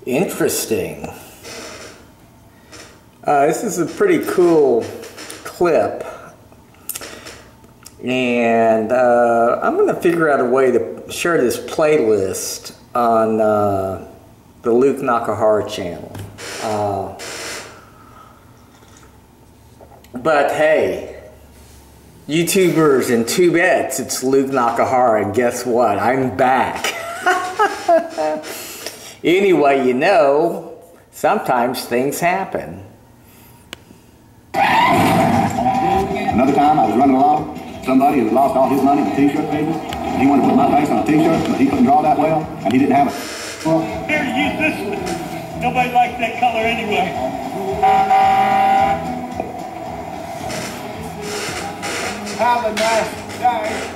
Interesting. This is a pretty cool clip, and I'm going to figure out a way to share this playlist on the Luke Nakahara channel. But hey, YouTubers and tubettes, it's Luke Nakahara, and guess what? I'm back. Anyway, you know, sometimes things happen. Another time I was running along, somebody had lost all his money in t-shirt pages, and he wanted to put my face on a t-shirt, but he couldn't draw that well, and he didn't have it. Well, here, use this one. Nobody likes that color anyway. Have a nice day.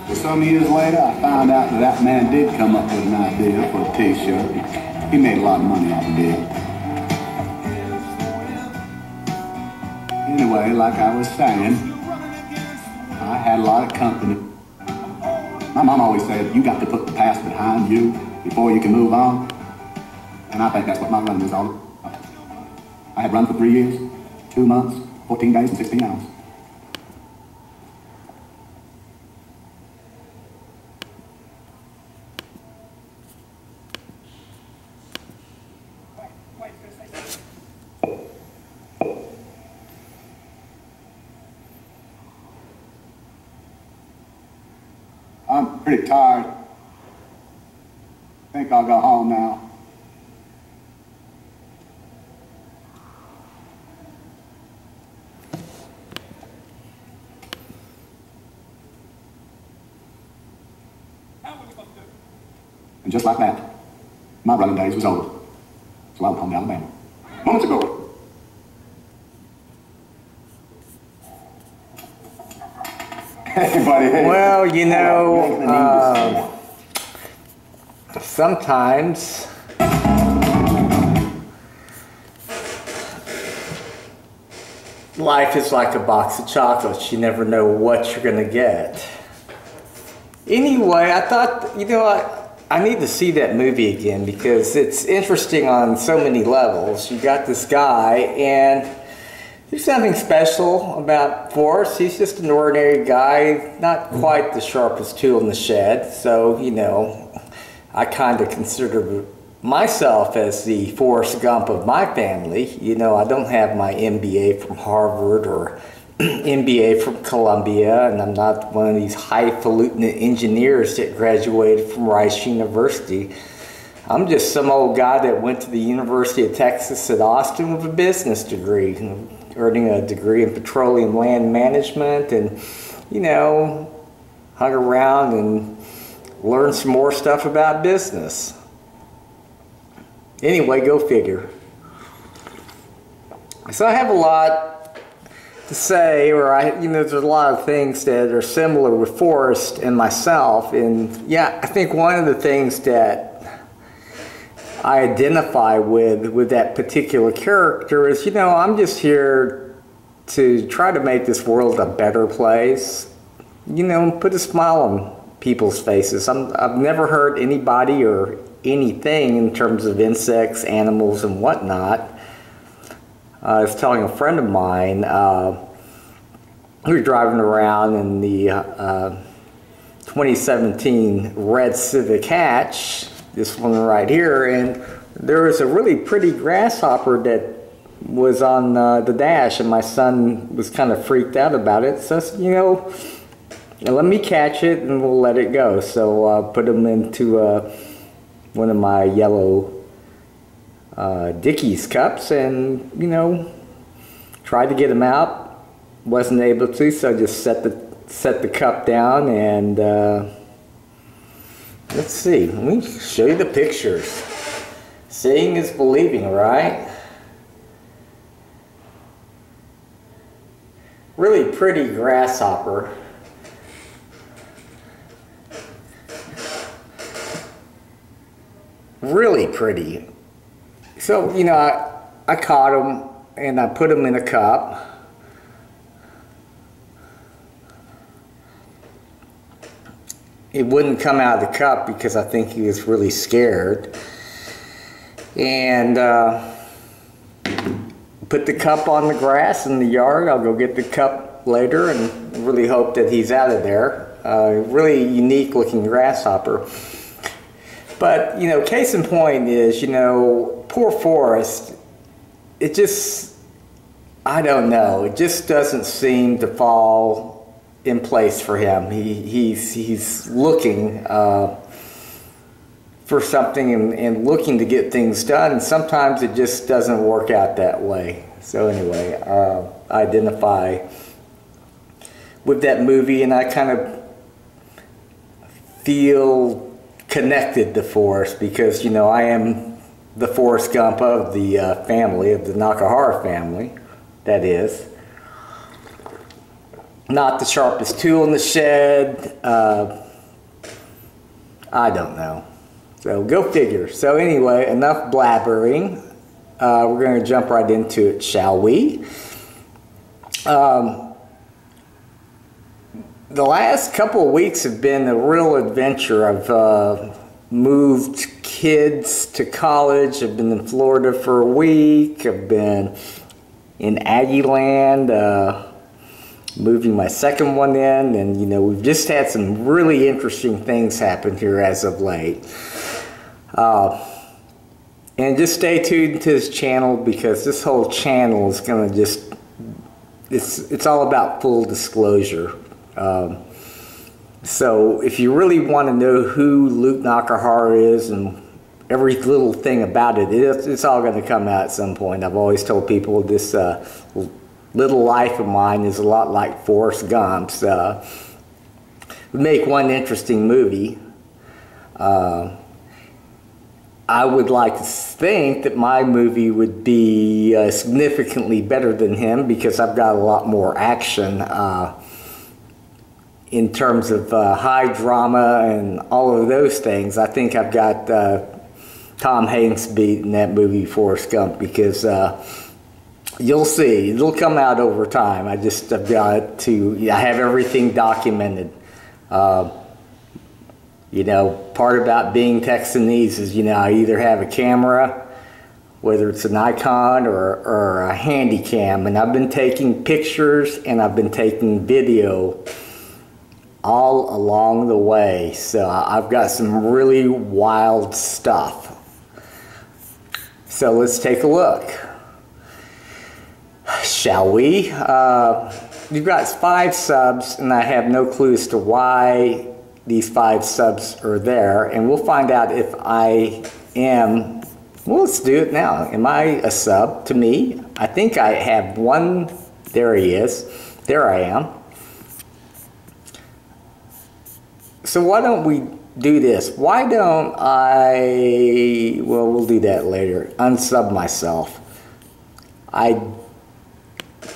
Well, some years later, I found out that that man did come up with an idea for a t-shirt. He made a lot of money off of it. Anyway, like I was saying, I had a lot of company. My mom always said, you got to put the past behind you before you can move on. And I think that's what my run was all about. I had run for 3 years, 2 months, 14 days, and 16 hours. I'm pretty tired. Think I'll go home now. And just like that, my running days was over. So I went home to Alabama. Moments ago. Hey, buddy. Hey. Well, you know, sometimes life is like a box of chocolates. You never know what you're going to get. Anyway, I thought, you know, I need to see that movie again because it's interesting on so many levels. You got this guy, and there's nothing special about Forrest. He's just an ordinary guy, not quite the sharpest tool in the shed. So, you know, I kind of consider myself as the Forrest Gump of my family. You know, I don't have my MBA from Harvard or MBA from Columbia, and I'm not one of these highfalutin engineers that graduated from Rice University. I'm just some old guy that went to the University of Texas at Austin with a business degree, earning a degree in petroleum land management, and, you know, hung around and learned some more stuff about business. Anyway, go figure. So I have a lot to say, or you know, there's a lot of things that are similar with Forrest and myself, and yeah, I think one of the things that I identify with that particular character is, you know, I'm just here to try to make this world a better place, you know, put a smile on people's faces. I've never hurt anybody or anything in terms of insects, animals, and whatnot. I was telling a friend of mine, we were driving around in the 2017 red Civic hatch, this one right here, and there was a really pretty grasshopper that was on the dash, and my son was kind of freaked out about it. So, you know, let me catch it and we'll let it go. So I put him into one of my yellow Dickies cups, and, you know, tried to get him out. Wasn't able to, so I just set the cup down, and let's see, let me show you the pictures. Seeing is believing, right? Really pretty grasshopper. Really pretty. So, you know, I caught him and I put him in a cup. It wouldn't come out of the cup because I think he was really scared. and put the cup on the grass in the yard. I'll go get the cup later and really hope that he's out of there. Really unique looking grasshopper. But, you know, case in point is, you know, poor Forrest, it just, I don't know, it just doesn't seem to fall in place for him. He's looking for something and looking to get things done, and sometimes it just doesn't work out that way. So anyway, I identify with that movie, and I kind of feel connected to Forrest because, you know, I am the Forrest Gump of the family, of the Nakahara family, that is. Not the sharpest tool in the shed. I don't know. So go figure. So anyway, enough blabbering. We're going to jump right into it, shall we? The last couple of weeks have been a real adventure. I've moved kids to college. I've been in Florida for a week. I've been in Aggie Land, moving my second one in. And, you know, we've just had some really interesting things happen here as of late. And just stay tuned to this channel because this whole channel is going to just, it's all about full disclosure. So if you really want to know who Luke Nakahara is and every little thing about it, it's all going to come out at some point. I've always told people this little life of mine is a lot like Forrest Gump's. Would make one interesting movie. I would like to think that my movie would be significantly better than him because I've got a lot more action in terms of high drama and all of those things. I think I've got Tom Hanks beat in that movie Forrest Gump because you'll see, it'll come out over time. I've got to, I have everything documented. You know, part about being Texanese is, you know, I either have a camera, whether it's a Nikon or a handy cam, and I've been taking pictures and I've been taking video all along the way. So I've got some really wild stuff. So let's take a look, shall we? You've got 5 subs, and I have no clue as to why these 5 subs are there, and we'll find out if I am. Well, let's do it now. Am I a sub to me? I think I have one. There he is. There I am. So why don't we do this? Why don't I, well, we'll do that later, unsub myself. I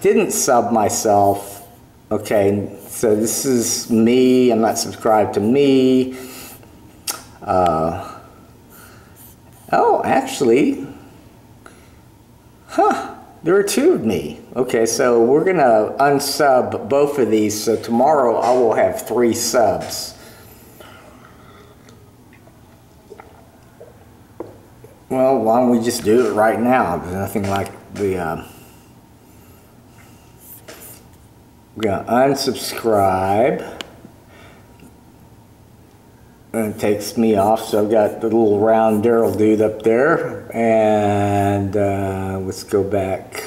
didn't sub myself. Okay, so this is me. I'm not subscribed to me. Oh, actually, there are 2 of me. Okay, so we're gonna unsub both of these. So tomorrow I will have 3 subs. Well, why don't we just do it right now? There's nothing like the. We're gonna unsubscribe. And it takes me off, so I've got the little round Daryl dude up there. And let's go back.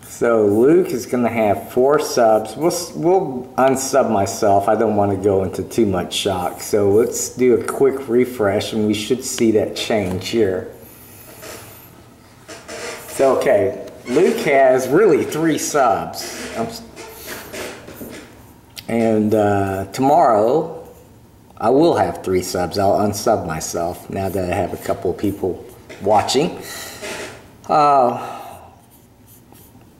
So Luke is going to have 4 subs. We'll unsub myself. I don't want to go into too much shock. So let's do a quick refresh, and we should see that change here. So, okay. Luke has really 3 subs, and tomorrow I will have 3 subs. I'll unsub myself now that I have a couple of people watching.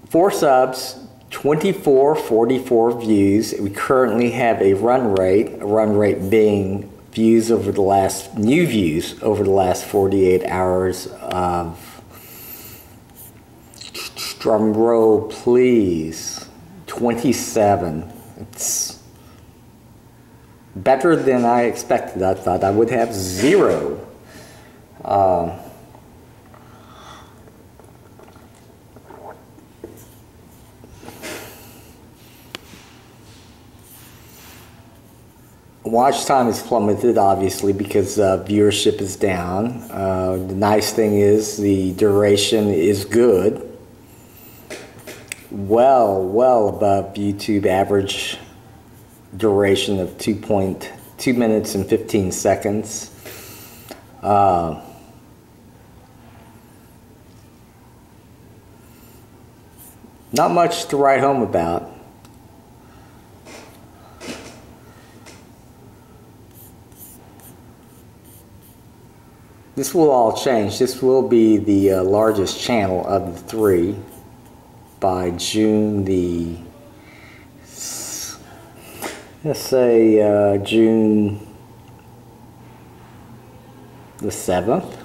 4 subs, 2444 views. We currently have a run rate being views over the last, new views over the last 48 hours of, drum roll please, 27. It's better than I expected. I thought I would have 0. Watch time is plummeted, obviously, because viewership is down. The nice thing is the duration is good. Well above YouTube average duration of 2 minutes and 15 seconds. Not much to write home about. This will all change. This will be the largest channel of the 3 by June the, let's say June the 7th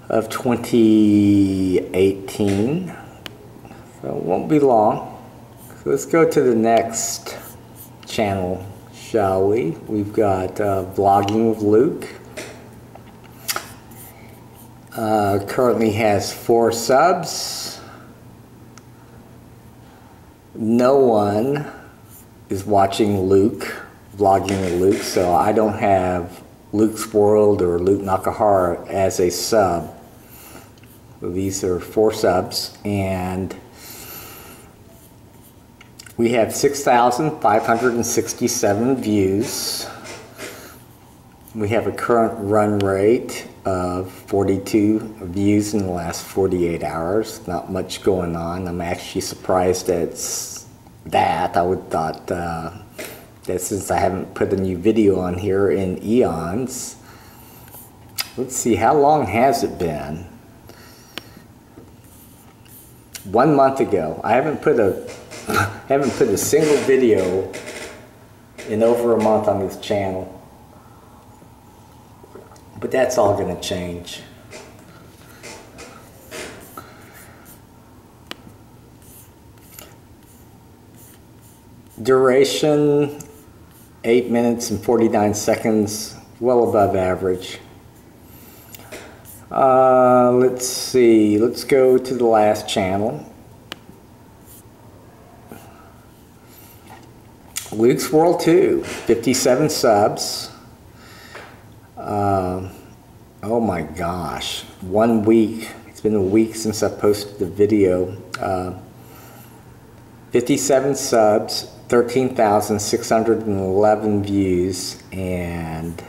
of 2018. So it won't be long. So let's go to the next channel, shall we? We've got Vlogging with Luke. Currently has 4 subs. No one is watching Luke, Vlogging with Luke, so I don't have Luke's World or Luke Nakahara as a sub. So these are 4 subs, and we have 6,567 views. We have a current run rate of 42 views in the last 48 hours. Not much going on. I'm actually surprised at that. I would thought that since I haven't put a new video on here in eons. Let's see, how long has it been? 1 month ago. I haven't put a single video in over a month on this channel. But that's all going to change. Duration, 8 minutes and 49 seconds, well above average. Let's see, let's go to the last channel. Luke's World 2, 57 subs. Oh my gosh, 1 week. It's been a week since I posted the video. 57 subs, 13,611 views, and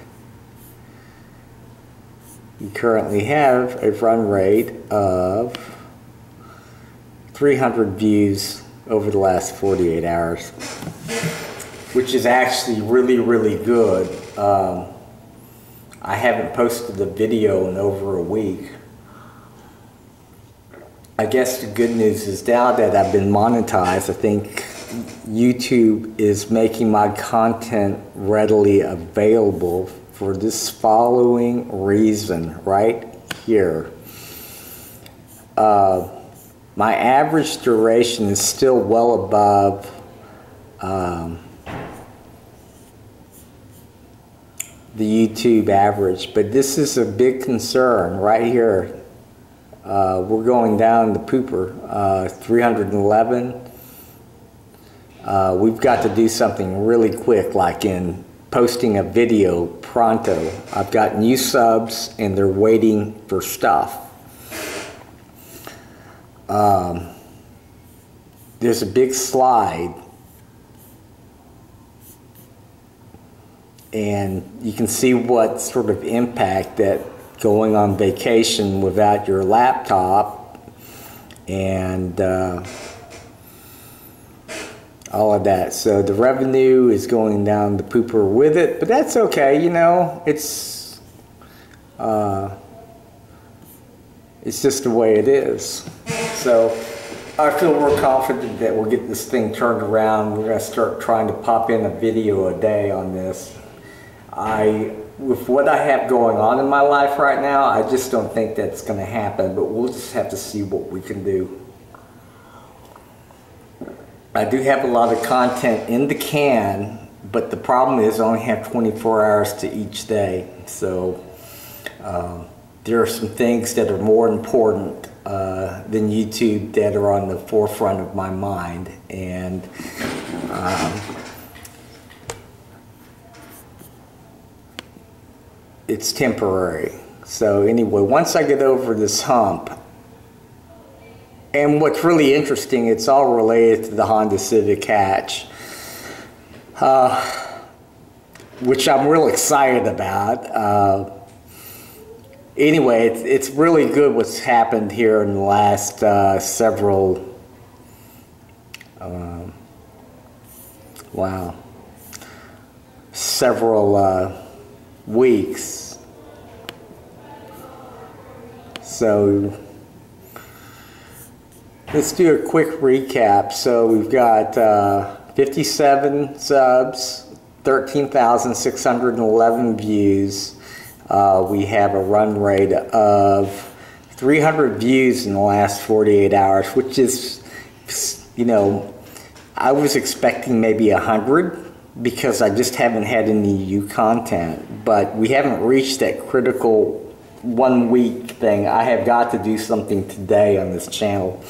we currently have a run rate of 300 views over the last 48 hours, which is actually really good. I haven't posted a video in over a week. I guess the good news is now that I've been monetized, I think YouTube is making my content readily available for this following reason right here. My average duration is still well above the YouTube average, but this is a big concern right here. We're going down the pooper, 311. We've got to do something really quick, like in posting a video pronto. I've got new subs and they're waiting for stuff. There's a big slide, and you can see what sort of impact that going on vacation without your laptop and all of that. So the revenue is going down the pooper with it, but that's okay, you know, it's just the way it is. So I feel we're confident that we'll get this thing turned around. We're going to start trying to pop in a video a day on this. With what I have going on in my life right now, I just don't think that's going to happen, but we'll just have to see what we can do. I do have a lot of content in the can but the problem is I only have 24 hours to each day. So there are some things that are more important than YouTube that are on the forefront of my mind. And it's temporary. So anyway, once I get over this hump, and what's really interesting, it's all related to the Honda Civic Hatch, which I'm real excited about. Anyway, it's really good what's happened here in the last several weeks. So let's do a quick recap. So we've got 57 subs, 13,611 views. We have a run rate of 300 views in the last 48 hours, which is, you know, I was expecting maybe 100 because I just haven't had any new content, but we haven't reached that critical 1 week thing. I have got to do something today on this channel.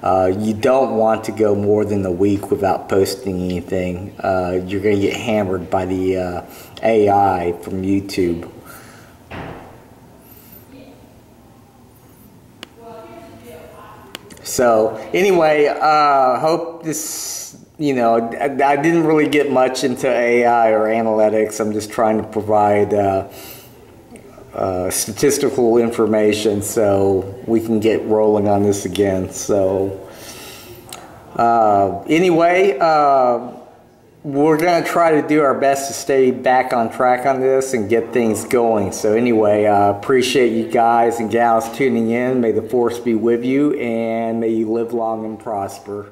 You don't want to go more than a week without posting anything. You're going to get hammered by the AI from YouTube. So anyway, hope this, you know, I didn't really get much into AI or analytics. I'm just trying to provide statistical information so we can get rolling on this again. So anyway, we're going to try to do our best to stay back on track on this and get things going. So anyway, appreciate you guys and gals tuning in. May the force be with you, and may you live long and prosper.